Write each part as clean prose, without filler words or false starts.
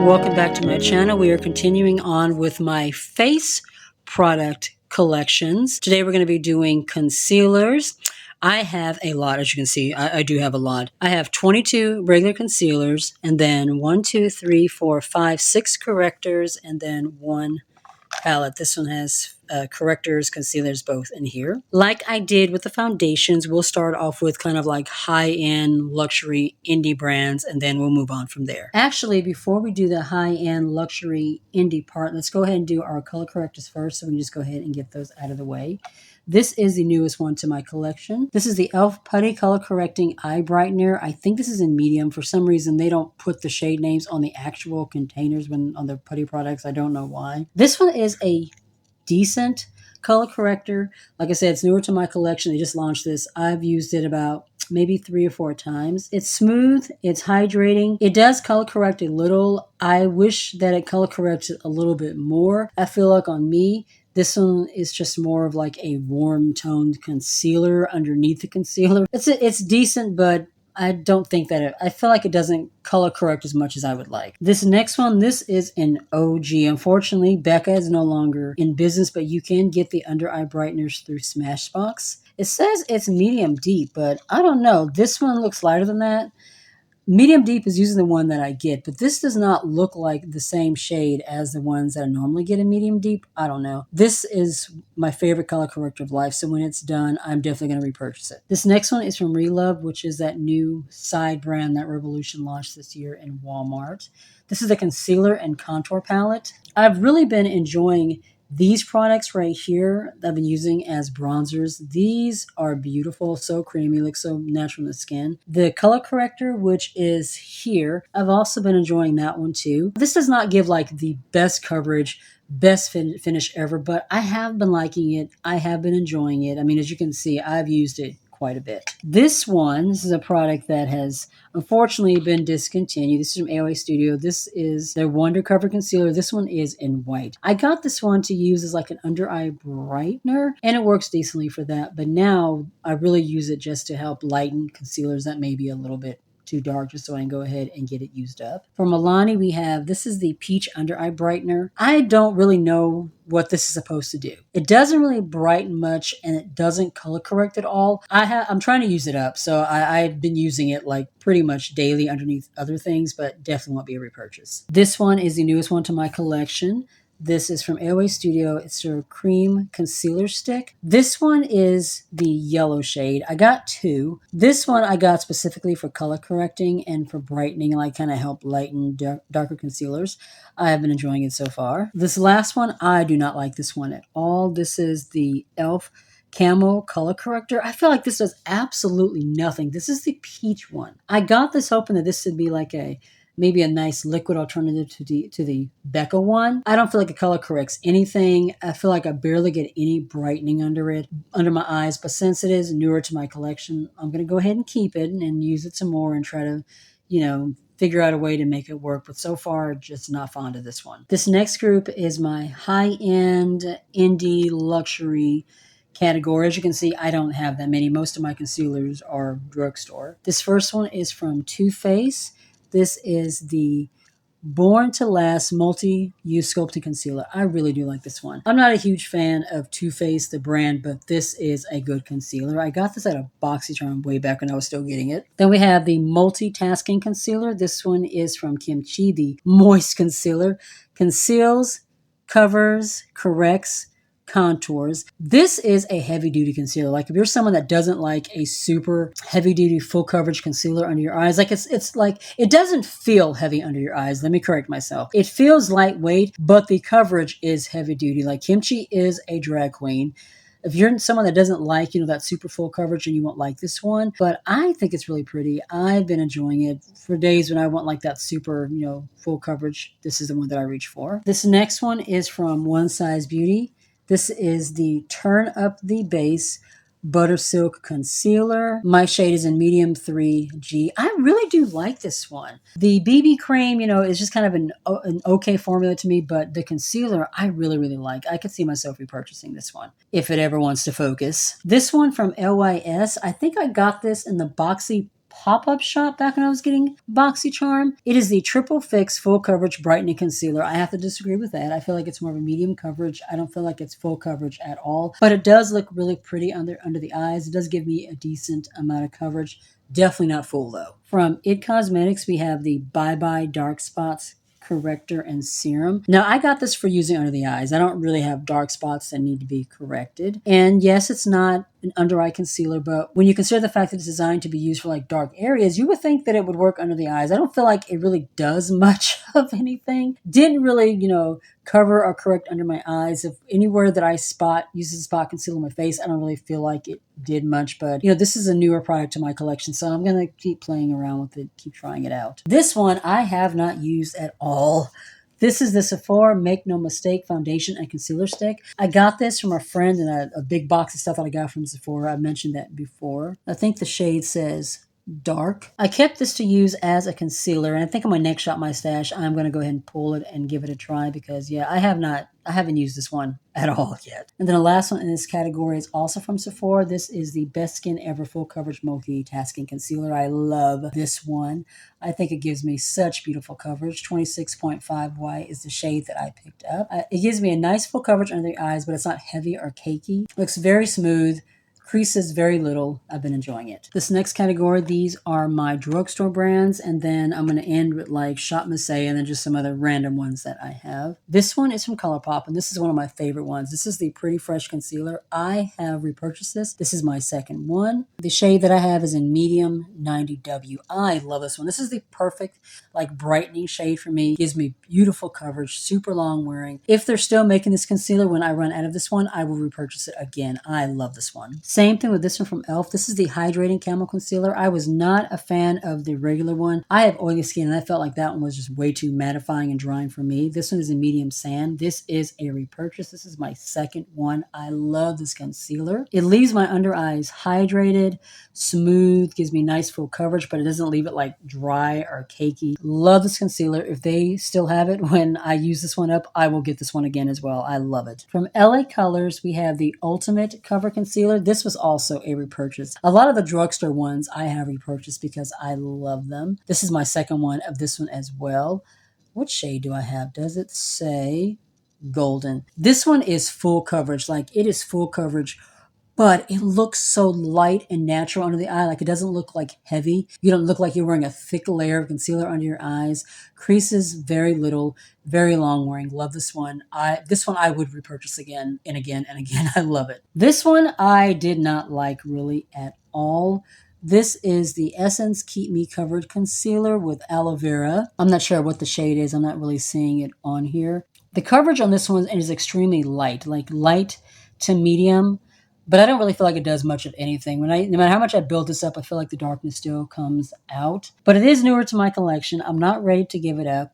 Welcome back to my channel. We are continuing on with my face product collections. Today we're going to be doing concealers. I have a lot, as you can see. I do have a lot. I have 22 regular concealers, and then 1, 2, 3, 4, 5, 6 correctors, and then 1 palette. This one has correctors, concealers, both in here. Like I did with the foundations, we'll start off with kind of like high-end luxury indie brands, and then we'll move on from there. Actually, before we do the high-end luxury indie part, let's go ahead and do our color correctors first, so we can just go ahead and get those out of the way. This is the newest one to my collection. This is the e.l.f. Putty Color Correcting Eye Brightener. I think this is in medium. For some reason, they don't put the shade names on the actual containers when on their putty products. I don't know why. This one is a decent color corrector. Like I said, it's newer to my collection. They just launched this. I've used it about maybe 3 or 4 times. It's smooth. It's hydrating. It does color correct a little. I wish that it color corrects it a little bit more. I feel like on me, this one is just more of like a warm toned concealer underneath the concealer. It's decent, but I don't think that I feel like it doesn't color correct as much as I would like. This next one, this is an OG. Unfortunately, Becca is no longer in business, but you can get the under eye brighteners through Smashbox. It says it's medium deep, but I don't know. This one looks lighter than that. Medium deep is usually the one that I get, but this does not look like the same shade as the ones that I normally get in medium deep. I don't know. This is my favorite color corrector of life, so when it's done, I'm definitely going to repurchase it. This next one is from Relove, which is that new side brand that Revolution launched this year in Walmart. This is the concealer and contour palette. I've really been enjoying these products right here that I've been using as bronzers. These are beautiful, so creamy, look so natural in the skin. The color corrector, which is here, I've also been enjoying that one too. This does not give like the best coverage, best finish ever, but I have been liking it. I have been enjoying it. I mean, as you can see, I've used it quite a bit. This is a product that has unfortunately been discontinued. This is from AOA Studio. This is their Wonder Cover Concealer. This one is in white. I got this one to use as like an under eye brightener, and it works decently for that, but now I really use it just to help lighten concealers that may be a little bit too dark, just so I can go ahead and get it used up. For Milani, we have, this is the Peach Under Eye Brightener. I don't really know what this is supposed to do. It doesn't really brighten much, and it doesn't color correct at all. I'm trying to use it up, so I've been using it like pretty much daily underneath other things, but definitely won't be a repurchase. This one is the newest one to my collection. This is from AOA Studio. It's their cream concealer stick. This one is the yellow shade. I got 2. This one I got specifically for color correcting and for brightening, like kind of help lighten darker concealers. I have been enjoying it so far. This last one, I do not like this one at all. This is the e.l.f. Camo Color Corrector. I feel like this does absolutely nothing. This is the peach one. I got this hoping that this would be like maybe a nice liquid alternative to the Becca one. I don't feel like it color corrects anything. I feel like I barely get any brightening under my eyes. But since it is newer to my collection, I'm going to go ahead and keep it and use it some more and try to, figure out a way to make it work. But so far, just not fond of this one. This next group is my high-end indie luxury category. As you can see, I don't have that many. Most of my concealers are drugstore. This first one is from Too Faced. This is the Born to Last Multi-Use Sculpting Concealer. I really do like this one. I'm not a huge fan of Too Faced, the brand, but this is a good concealer. I got this at a BoxyCharm way back when I was still getting it. Then we have the Multitasking Concealer. This one is from Kimchi, the Moist Concealer. Conceals, covers, corrects, contours. This is a heavy-duty concealer. Like if you're someone that doesn't like a super heavy-duty full coverage concealer under your eyes, like it's like it doesn't feel heavy under your eyes. Let me correct myself. It feels lightweight, but the coverage is heavy-duty. Like Kimchi is a drag queen. If you're someone that doesn't like, that super full coverage, and you won't like this one, but I think it's really pretty. I've been enjoying it for days when I want like that super, full coverage. This is the one that I reach for. This next one is from One Size Beauty. This is the Turn Up the Base Butter Silk Concealer. My shade is in medium 3G. I really do like this one. The BB cream, is just kind of an okay formula to me, but the concealer I really, really like. I could see myself repurchasing this one if it ever wants to focus. This one from LYS, I think I got this in the Boxy pop-up shop back when I was getting BoxyCharm. It is the Triple Fix Full Coverage Brightening Concealer. I have to disagree with that. I feel like it's more of a medium coverage. I don't feel like it's full coverage at all, but it does look really pretty under the eyes. It does give me a decent amount of coverage. Definitely not full though. From IT Cosmetics, we have the Bye Bye Dark Spots Corrector and Serum. Now, I got this for using under the eyes. I don't really have dark spots that need to be corrected. And yes, it's not an under eye concealer, but when you consider the fact that it's designed to be used for like dark areas, you would think that it would work under the eyes. I don't feel like it really does much of anything. Didn't really, cover or correct under my eyes. If anywhere that I use a spot concealer on my face, I don't really feel like it did much, but this is a newer product to my collection, so I'm going to keep playing around with it, keep trying it out. This one I have not used at all. This is the Sephora Make No Mistake Foundation and Concealer Stick. I got this from a friend in a big box of stuff that I got from Sephora. I mentioned that before. I think the shade says dark. I kept this to use as a concealer, and I think on my next Shop My Stash, I'm going to go ahead and pull it and give it a try because, yeah, I haven't used this one at all yet. And then the last one in this category is also from Sephora. This is the Best Skin Ever Full Coverage Multitasking Concealer. I love this one. I think it gives me such beautiful coverage. 26.5 white is the shade that I picked up. It gives me a nice full coverage under the eyes, but it's not heavy or cakey. Looks very smooth. Creases very little. I've been enjoying it. This next category, these are my drugstore brands, and then I'm going to end with like Shop Missy and then just some other random ones that I have. This one is from ColourPop, and this is one of my favorite ones. This is the Pretty Fresh Concealer. I have repurchased this. This is my second one. The shade that I have is in medium 90W. I love this one. This is the perfect like brightening shade for me. Gives me beautiful coverage, super long wearing. If they're still making this concealer when I run out of this one, I will repurchase it again. I love this one. Same thing with this one from e.l.f. This is the Hydrating Camel Concealer. I was not a fan of the regular one. I have oily skin, and I felt like that one was just way too mattifying and drying for me. This one is in medium sand. This is a repurchase. This is my second one. I love this concealer. It leaves my under eyes hydrated, smooth, gives me nice full coverage, but it doesn't leave it like dry or cakey. Love this concealer. If they still have it when I use this one up, I will get this one again as well. I love it. From LA Colors, we have the Ultimate Cover Concealer. This was also a repurchase. A lot of the drugstore ones I have repurchased because I love them. This is my second one of this one as well. What shade do I have? Does it say golden? This one is full coverage. Like it is full coverage, but it looks so light and natural under the eye. Like it doesn't look like heavy. You don't look like you're wearing a thick layer of concealer under your eyes. Creases very little, very long wearing. Love this one. This one I would repurchase again and again and again. I love it. This one I did not like really at all. This is the Essence Keep Me Covered Concealer with aloe vera. I'm not sure what the shade is. I'm not really seeing it on here. The coverage on this one is extremely light, like light to medium. But I don't really feel like it does much of anything. No matter how much I build this up, I feel like the darkness still comes out. But it is newer to my collection. I'm not ready to give it up.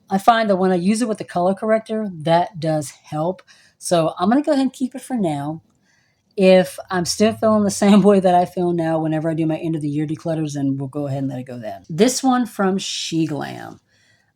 I find that when I use it with the color corrector, that does help. So I'm going to go ahead and keep it for now. If I'm still feeling the same way that I feel now whenever I do my end of the year declutters, then we'll go ahead and let it go then. This one from SheGlam.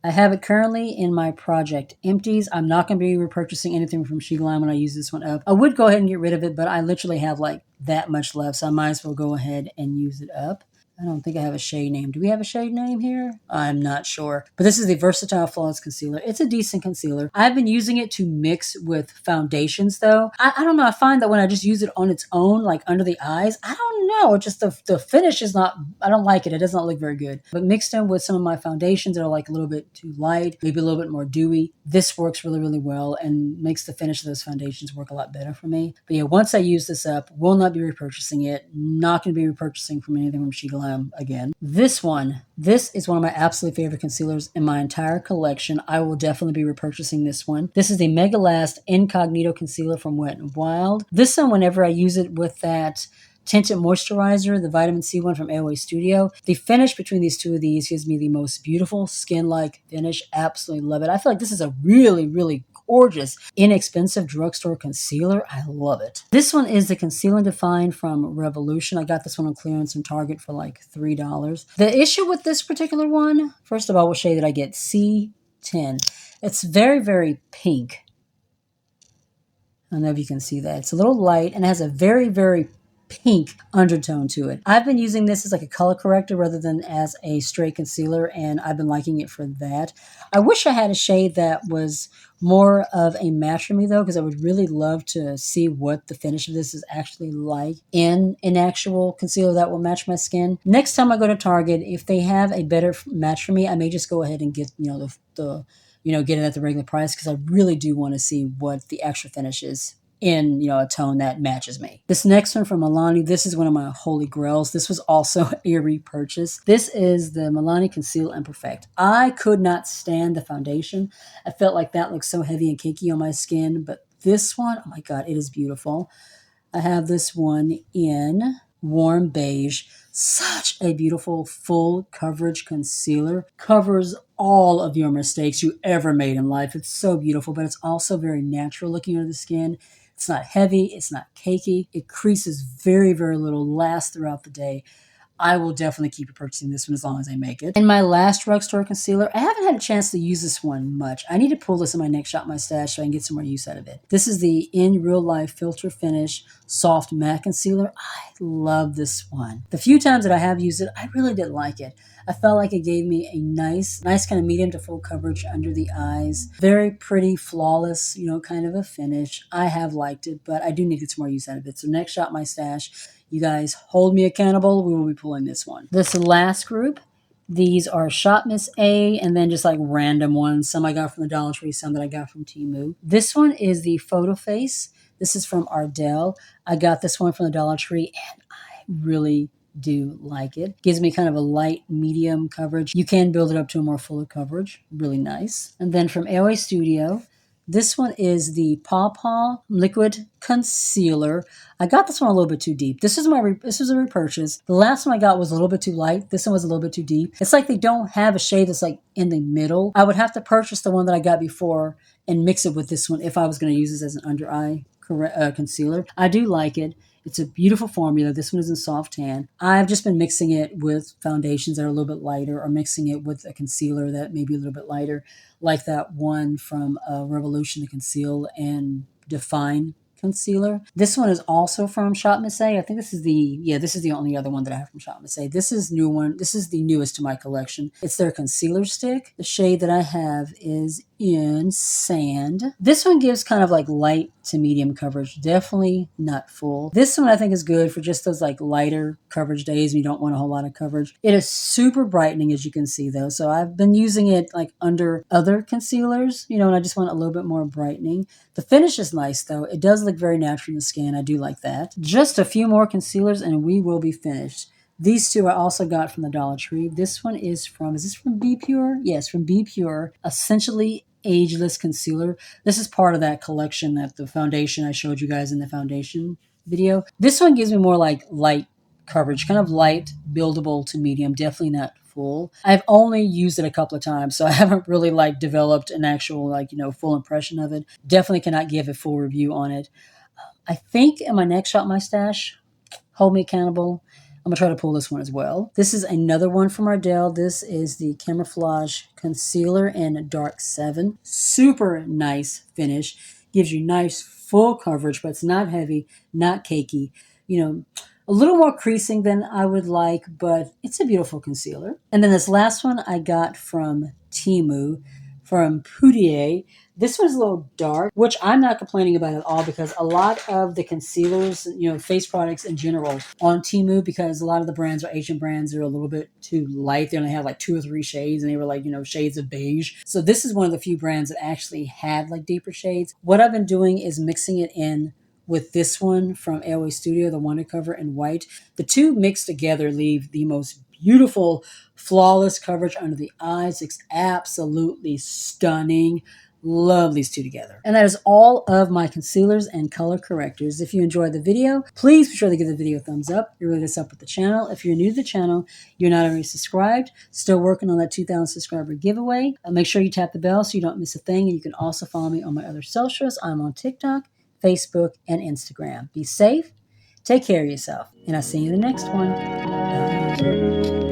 I have it currently in my project empties. I'm not going to be repurchasing anything from SheGlam when I use this one up. I would go ahead and get rid of it, but I literally have like that much left, so I might as well go ahead and use it up. I don't think I have a shade name. Do we have a shade name here? I'm not sure. But this is the Versatile Flawless Concealer. It's a decent concealer. I've been using it to mix with foundations, though. I don't know. I find that when I just use it on its own, like under the eyes, I don't know. Just the finish is not, I don't like it. It doesn't look very good. But mixed in with some of my foundations that are like a little bit too light, maybe a little bit more dewy, this works really, really well and makes the finish of those foundations work a lot better for me. But yeah, once I use this up, will not be repurchasing it. Not going to be repurchasing from anything from SheGlam again. This is one of my absolute favorite concealers in my entire collection. I will definitely be repurchasing this one. This is the Mega Last Incognito Concealer from Wet n Wild. This one, whenever I use it with that tinted moisturizer, the vitamin C one from AOA Studio, the finish between these two of these gives me the most beautiful skin-like finish. Absolutely love it. I feel like this is a really, really gorgeous, inexpensive drugstore concealer. I love it. This one is the Conceal and Define from Revolution. I got this one on clearance from Target for like $3. The issue with this particular one, first of all, what shade did I get? C10. It's very, very pink. I don't know if you can see that. It's a little light and it has a very, very pink undertone to it. I've been using this as like a color corrector rather than as a straight concealer, and I've been liking it for that. I wish I had a shade that was more of a match for me though, because I would really love to see what the finish of this is actually like in an actual concealer that will match my skin. Next time I go to Target, if they have a better match for me, I may just go ahead and get, get it at the regular price, because I really do want to see what the actual finish is in a tone that matches me. This next one from Milani, this is one of my holy grails. This was also a repurchase. This is the Milani Conceal and Perfect. I could not stand the foundation. I felt like that looked so heavy and cakey on my skin, but this one, oh my god, it is beautiful. I have this one in warm beige. Such a beautiful full coverage concealer. Covers all of your mistakes you ever made in life. It's so beautiful, but it's also very natural looking under the skin. It's not heavy. It's not cakey. It creases very, very little, lasts throughout the day. I will definitely keep purchasing this one as long as I make it. And my last drugstore concealer, I haven't had a chance to use this one much. I need to pull this in my next Shop My Stash so I can get some more use out of it. This is the In Real Life Filter Finish Soft Matte Concealer. I love this one. The few times that I have used it, I really did like it. I felt like it gave me a nice kind of medium to full coverage under the eyes. Very pretty, flawless, kind of a finish. I have liked it, but I do need to get some more use out of it. So next Shop My Stash, you guys hold me accountable. We will be pulling this one. This last group, these are Shop Miss A, and then just like random ones. Some I got from the Dollar Tree, some that I got from Temu. This one is the Photo Face. This is from Ardell. I got this one from the Dollar Tree, and I really do like it. Gives me kind of a light medium coverage. You can build it up to a more fuller coverage. Really nice. And then from AOA Studio, this one is the Paw Paw Liquid Concealer. I got this one a little bit too deep. This was a repurchase. The last one I got was a little bit too light. This one was a little bit too deep. It's like they don't have a shade that's like in the middle. I would have to purchase the one that I got before and mix it with this one if I was going to use this as an under eye concealer. I do like it. It's a beautiful formula. This one is in soft tan. I've just been mixing it with foundations that are a little bit lighter, or mixing it with a concealer that may be a little bit lighter, like that one from Revolution, the Conceal and Define concealer. This one is also from Shop Miss A. I think this is the only other one that I have from Shop Miss A. This is new one. This is the newest to my collection. It's their concealer stick. The shade that I have is in Sand. This one gives kind of like light to medium coverage. Definitely not full. This one I think is good for just those like lighter coverage days when you don't want a whole lot of coverage. It is super brightening, as you can see though. So I've been using it like under other concealers, and I just want a little bit more brightening. The finish is nice though. It does look very natural in the skin. I do like that. Just a few more concealers and we will be finished. These two I also got from the Dollar Tree. This one is this from Be Pure? Yes, from Be Pure. Essentially Ageless Concealer. This is part of that collection, that the foundation I showed you guys in the foundation video. This one gives me more like light coverage, kind of light, buildable to medium, definitely not full. I've only used it a couple of times, so I haven't really like developed an actual full impression of it. Definitely cannot give a full review on it. I think in my next Shop My Stash, hold me accountable, I'm going to try to pull this one as well. This is another one from Ardell. This is the Camouflage Concealer in Dark 7. Super nice finish. Gives you nice full coverage, but it's not heavy, not cakey. A little more creasing than I would like, but it's a beautiful concealer. And then this last one I got from Temu, from Poudier. This one's a little dark, which I'm not complaining about at all, because a lot of the concealers, face products in general on Temu, because a lot of the brands are Asian brands, are a little bit too light. They only have like 2 or 3 shades, and they were like, shades of beige. So this is one of the few brands that actually had like deeper shades. What I've been doing is mixing it in with this one from AOA Studio, the Wonder Cover in white. The two mixed together leave the most beautiful, flawless coverage under the eyes. It's absolutely stunning. Love these two together. And that is all of my concealers and color correctors. If you enjoyed the video, please be sure to give the video a thumbs up. It really does help with the channel. If you're new to the channel, you're not already subscribed, still working on that 2,000 subscriber giveaway. Make sure you tap the bell so you don't miss a thing. And you can also follow me on my other socials. I'm on TikTok, Facebook, and Instagram. Be safe, take care of yourself, and I'll see you in the next one. Bye.